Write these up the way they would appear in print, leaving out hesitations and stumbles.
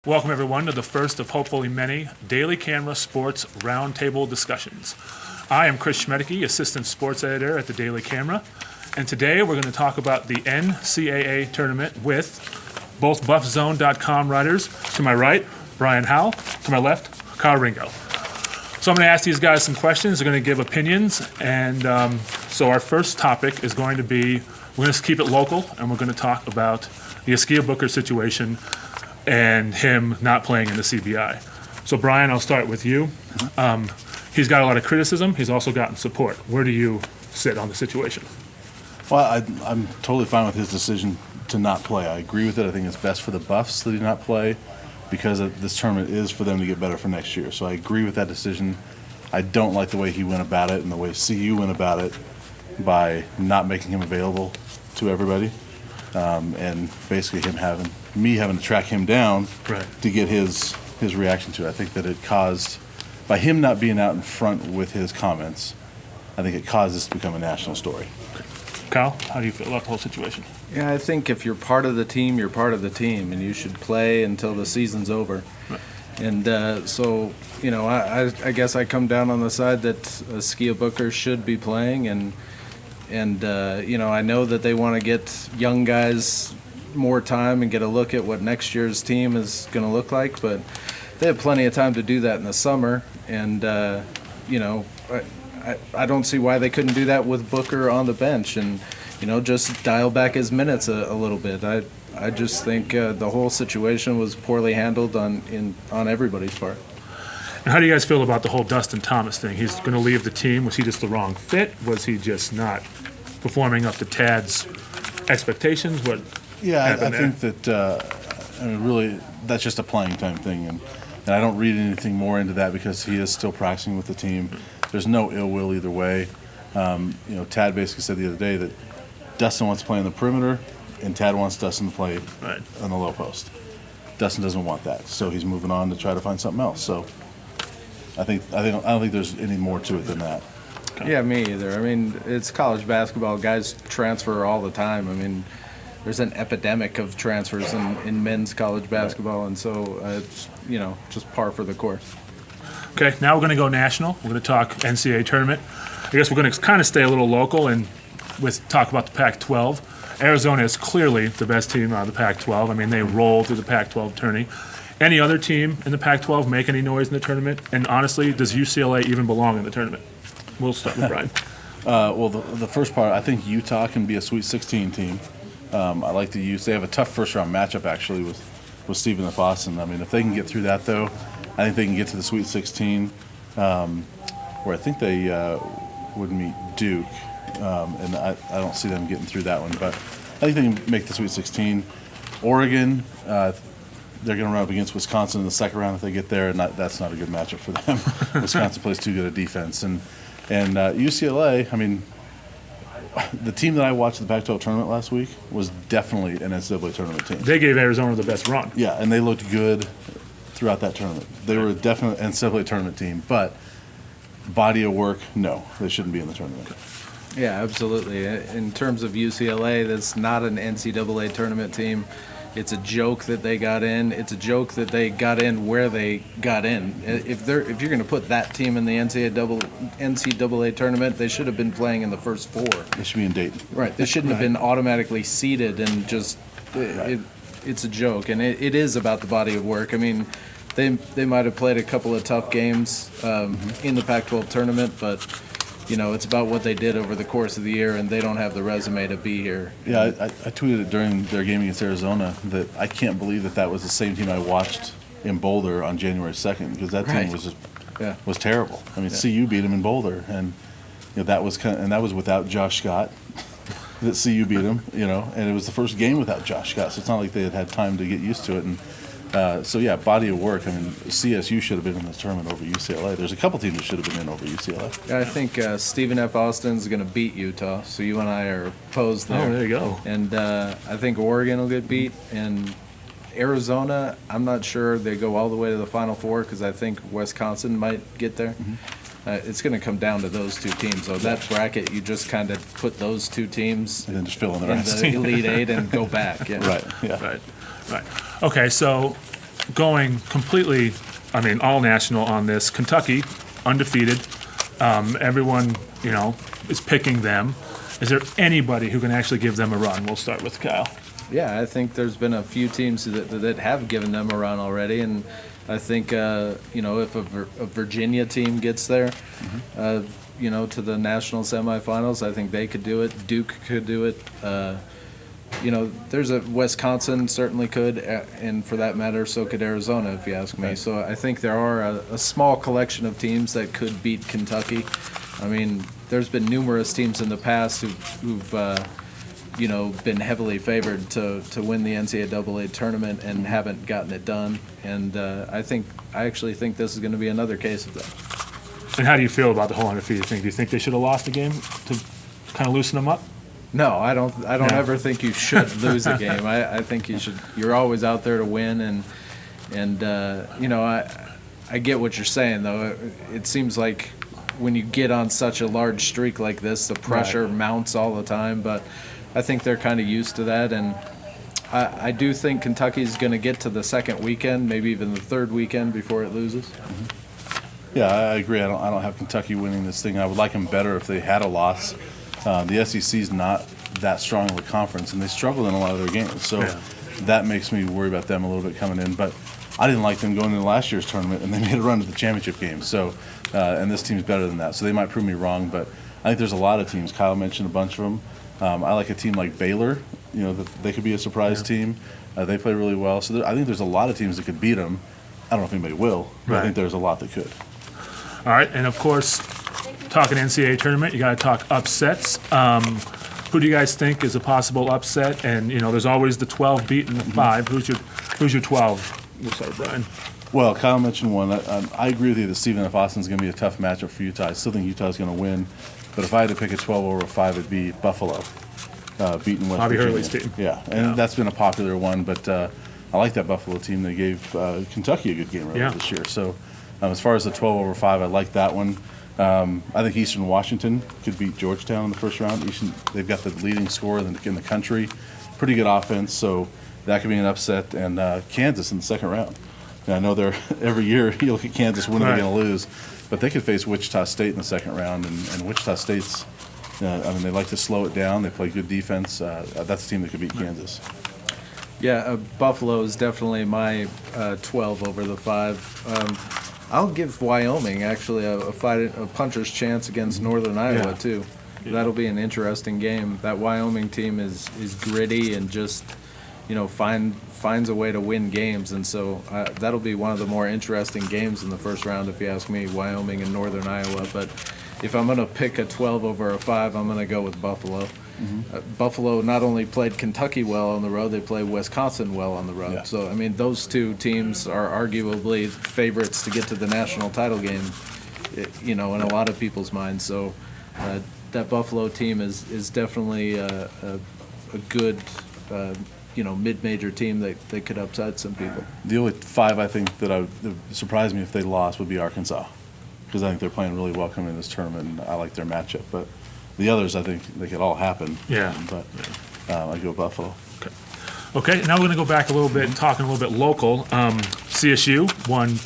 Welcome, everyone, to the first of hopefully many Daily Camera Sports Roundtable discussions. I am Chris Schmaedeke, Assistant Sports Editor at the Daily Camera, and today we're going to talk about the NCAA tournament with both Buffzone.com writers. To my right, Brian Howell. To my left, Ringo. So I'm going to ask these guys some questions. They're going to give opinions, and so our first topic is going to be, we're going to keep it local, and we're going to talk about the Askia Booker situation and him not playing in the CBI. So, Brian, I'll start with you. He's got a lot of criticism. He's also gotten support. Where do you sit on the situation? Well, I'm totally fine with his decision to not play. I agree with it. I think it's best for the Buffs that he not play because this tournament is for them to get better for next year. So I agree with that decision. I don't like the way he went about it and the way CU went about it by not making him available to everybody, and basically having to track him down to get his reaction to it. I think that it caused, by him not being out in front with his comments, I think it caused this to become a national story. Kyle, how do you feel about the whole situation? Yeah, I think if you're part of the team, you're part of the team, and you should play until the season's over. Right. And so, I guess I come down on the side that Askia Booker should be playing, and I know that they want to get young guys more time and get a look at what next year's team is going to look like, but they have plenty of time to do that in the summer, and I don't see why they couldn't do that with Booker on the bench and just dial back his minutes a little bit. I just think the whole situation was poorly handled on everybody's part. And how do you guys feel about the whole Dustin Thomas thing? He's going to leave the team. Was he just the wrong fit? Was he just not performing up to Tad's expectations? What I think that really that's just a playing time thing, and I don't read anything more into that because he is still practicing with the team. There's no ill will either way. Tad basically said the other day that Dustin wants to play on the perimeter, and Tad wants Dustin to play on the low post. Dustin doesn't want that, so he's moving on to try to find something else. So I don't think there's any more to it than that. Yeah, me either. I mean, it's college basketball. Guys transfer all the time. I mean, there's an epidemic of transfers in men's college basketball, and so it's just par for the course. Okay, now we're going to go national. We're going to talk NCAA tournament. I guess we're going to kind of stay a little local and talk about the Pac-12. Arizona is clearly the best team out of the Pac-12. I mean, they roll through the Pac-12 tourney. Any other team in the Pac-12 make any noise in the tournament? And honestly, does UCLA even belong in the tournament? We'll start with Brian. Well, the first part, I think Utah can be a Sweet 16 team. I like the Utes. They have a tough first-round matchup, actually, with Stephen F. Austin. I mean, if they can get through that, though, I think they can get to the Sweet 16, where I think they would meet Duke. And I don't see them getting through that one. But I think they can make the Sweet 16. Oregon, they're going to run up against Wisconsin in the second round if they get there, and that's not a good matchup for them. Wisconsin plays too good a defense. And UCLA, I mean, the team that I watched at the Pac-12 tournament last week was definitely an NCAA tournament team. They gave Arizona the best run. Yeah, and they looked good throughout that tournament. They were definitely an NCAA tournament team, but body of work, no, they shouldn't be in the tournament. Yeah, absolutely. In terms of UCLA, that's not an NCAA tournament team. It's a joke that they got in. It's a joke that they got in where they got in. If you're going to put that team in the NCAA tournament, they should have been playing in the first four. They should be in Dayton. Right. They shouldn't have been automatically seeded and just. It's a joke, and it is about the body of work. I mean, they might have played a couple of tough games in the Pac-12 tournament, but. It's about what they did over the course of the year, and they don't have the resume to be here. Yeah, I tweeted it during their game against Arizona that I can't believe that was the same team I watched in Boulder on January 2nd, because that team was terrible. I mean, CU beat them in Boulder, and that was without Josh Scott. That CU beat them, and it was the first game without Josh Scott, so it's not like they had time to get used to it. And body of work. I mean, CSU should have been in this tournament over UCLA. There's a couple teams that should have been in over UCLA. I think Stephen F. Austin's going to beat Utah, so you and I are opposed there. Oh, there you go. And I think Oregon will get beat. And Arizona, I'm not sure they go all the way to the Final Four because I think Wisconsin might get there. Mm-hmm. It's going to come down to those two teams. So that bracket, you just kind of put those two teams and then just fill in the rest. The Elite Eight and go back. Yeah. Right. Yeah. Right. Okay, so going completely, I mean, all national on this. Kentucky, undefeated. Everyone, is picking them. Is there anybody who can actually give them a run? We'll start with Kyle. Yeah, I think there's been a few teams that have given them a run already, and I think if a Virginia team gets there, to the national semifinals, I think they could do it. Duke could do it. There's a Wisconsin certainly could, and for that matter, so could Arizona, if you ask me. Right. So I think there are a small collection of teams that could beat Kentucky. I mean, there's been numerous teams in the past who've been heavily favored to win the NCAA tournament and haven't gotten it done. And I actually think this is going to be another case of that. And how do you feel about the whole undefeated thing? Do you think they should have lost the game to kind of loosen them up? No, I don't No. ever think you should lose a game. I think you should. You're always out there to win, and I get what you're saying though. It seems like when you get on such a large streak like this, the pressure mounts all the time. But I think they're kind of used to that, and I do think Kentucky's going to get to the second weekend, maybe even the third weekend before it loses. Yeah, I agree. I don't have Kentucky winning this thing. I would like them better if they had a loss. The SEC's not that strong of a conference, and they struggled in a lot of their games. So that makes me worry about them a little bit coming in. But I didn't like them going into last year's tournament, and they made a run to the championship game. So, and this team's better than that. So they might prove me wrong, but I think there's a lot of teams. Kyle mentioned a bunch of them. I like a team like Baylor. They could be a surprise team. They play really well. So I think there's a lot of teams that could beat them. I don't know if anybody will, but I think there's a lot that could. All right, and of course, talking NCAA tournament, you got to talk upsets. Who do you guys think is a possible upset? And there's always the 12 beating the 5. Who's your 12? We'll start, Brian. Well, Kyle mentioned one. I agree with you that Stephen F. Austin's going to be a tough matchup for Utah. I still think Utah's going to win. But if I had to pick a 12 over a 5, it'd be Buffalo, beating West Bobby Virginia. Hurley's team. Yeah, and that's been a popular one. But I like that Buffalo team. They gave Kentucky a good game earlier this year. So as far as the 12 over 5, I like that one. I think Eastern Washington could beat Georgetown in the first round. They've got the leading scorer in the country. Pretty good offense, so that could be an upset. And Kansas in the second round. And I know they're every year you look at Kansas, when are they going to lose? But they could face Wichita State in the second round, and Wichita State's, they like to slow it down. They play good defense. That's a team that could beat Kansas. Yeah, Buffalo is definitely my 12 over the 5. I'll give Wyoming actually a puncher's chance against Northern Iowa too. That'll be an interesting game. That Wyoming team is gritty and just finds a way to win games, and so that'll be one of the more interesting games in the first round, if you ask me. Wyoming and Northern Iowa, but if I'm going to pick a 12 over a 5, I'm going to go with Buffalo. Buffalo not only played Kentucky well on the road, they played Wisconsin well on the road. Yeah. So, those two teams are arguably favorites to get to the national title game, in a lot of people's minds. So that Buffalo team is definitely a good, mid-major team that could upset some people. The only 5 I think that would surprise me if they lost would be Arkansas, because I think they're playing really well coming in this tournament, and I like their matchup. But the others, I think they could all happen. Yeah. But I go Buffalo. Okay, now we're going to go back a little bit and talk a little bit local. CSU won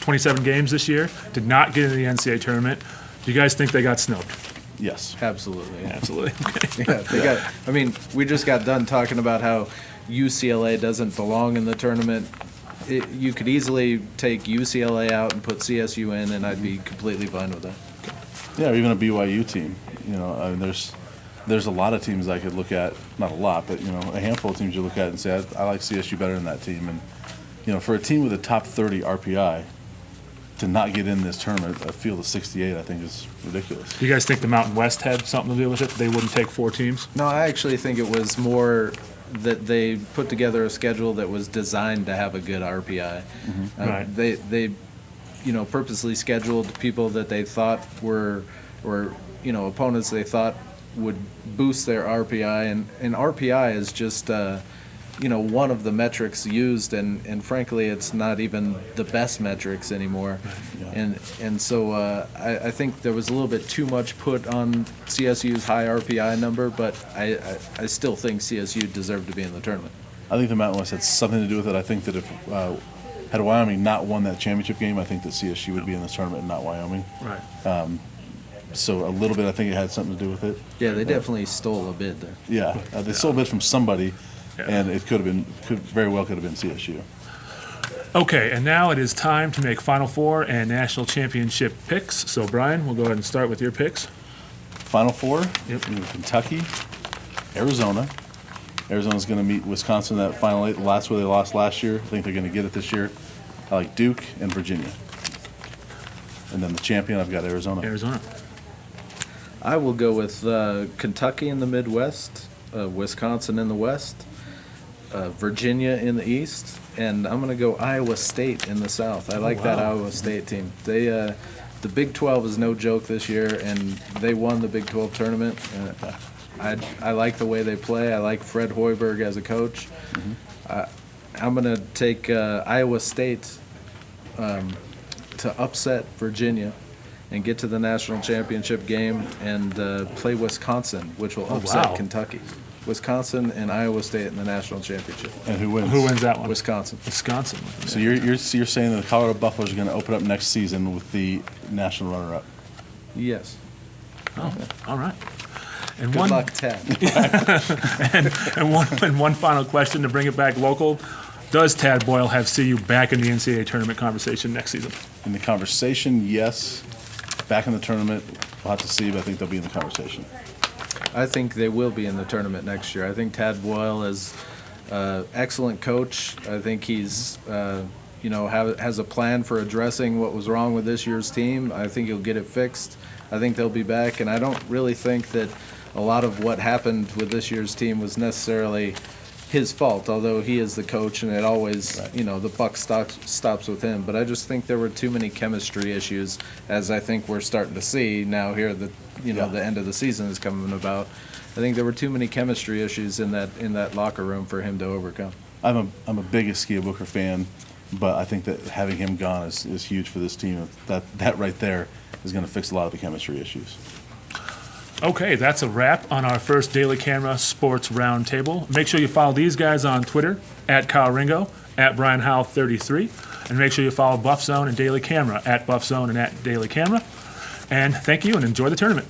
27 games this year, did not get into the NCAA tournament. Do you guys think they got snubbed? Yes. Absolutely. Absolutely. Okay. Yeah, they got. We just got done talking about how UCLA doesn't belong in the tournament. You could easily take UCLA out and put CSU in, and I'd be completely fine with that. Yeah, or even a BYU team. There's a lot of teams I could look at. Not a lot, but a handful of teams you look at and say I like CSU better than that team. And for a team with a top 30 RPI to not get in this tournament, a field of 68, I think is ridiculous. Do you guys think the Mountain West had something to do with it? They wouldn't take 4 teams? No, I actually think it was more that they put together a schedule that was designed to have a good RPI. Right. They purposely scheduled people that they thought were opponents they thought would boost their RPI, and RPI is just one of the metrics used, and frankly it's not even the best metrics anymore. And so I think there was a little bit too much put on CSU's high RPI number, but I still think CSU deserved to be in the tournament. I think the Mountain West had something to do with it. I think that if had Wyoming not won that championship game, I think that CSU would be in this tournament and not Wyoming. Right. So a little bit, I think it had something to do with it. Yeah, they definitely stole a bid there. Yeah, they stole a bit from somebody, Yeah. and it could very well could have been CSU. Okay, and now it is time to make Final Four and national championship picks. So, Brian, we'll go ahead and start with your picks. Final four, Yep. we have Kentucky, Arizona. Arizona's going to meet Wisconsin in that final eight. That's where they lost last year. I think they're going to get it this year. I like Duke and Virginia. And then the champion, I've got Arizona. Arizona. I will go with Kentucky in the Midwest, Wisconsin in the West, Virginia in the East, and I'm going to go Iowa State in the South. I like that wow. Iowa State team. They, the Big 12 is no joke this year, and they won the Big 12 tournament. I like the way they play. I like Fred Hoiberg as a coach. I'm going to take Iowa State to upset Virginia and get to the national championship game and play Wisconsin, which will upset wow. Kentucky. Wisconsin and Iowa State in the national championship. And who wins? Who wins that one? Wisconsin. Wisconsin. So you're saying that the Colorado Buffaloes are going to open up next season with the national runner-up. Yes. Oh, all right. And Good luck, Ted. and one final question to bring it back local. Does Tad Boyle have CU back in the NCAA tournament conversation next season? In the conversation, yes. Back in the tournament, we'll have to see, but I think they'll be in the conversation. I think they will be in the tournament next year. I think Tad Boyle is excellent coach. I think he's has a plan for addressing what was wrong with this year's team. I think he'll get it fixed. I think they'll be back, and I don't really think that a lot of what happened with this year's team was necessarily his fault, although he is the coach and it always, the buck stops with him. But I just think there were too many chemistry issues, as I think we're starting to see now here that, the end of the season is coming about. I think there were too many chemistry issues in that locker room for him to overcome. I'm a big Askia Booker fan, but I think that having him gone is huge for this team. That right there is going to fix a lot of the chemistry issues. Okay, that's a wrap on our first Daily Camera Sports Roundtable. Make sure you follow these guys on Twitter, @Ringo, @BrianHowell33, and make sure you follow Buffzone and Daily Camera, @Buffzone and @Daily Camera. And thank you, and enjoy the tournament.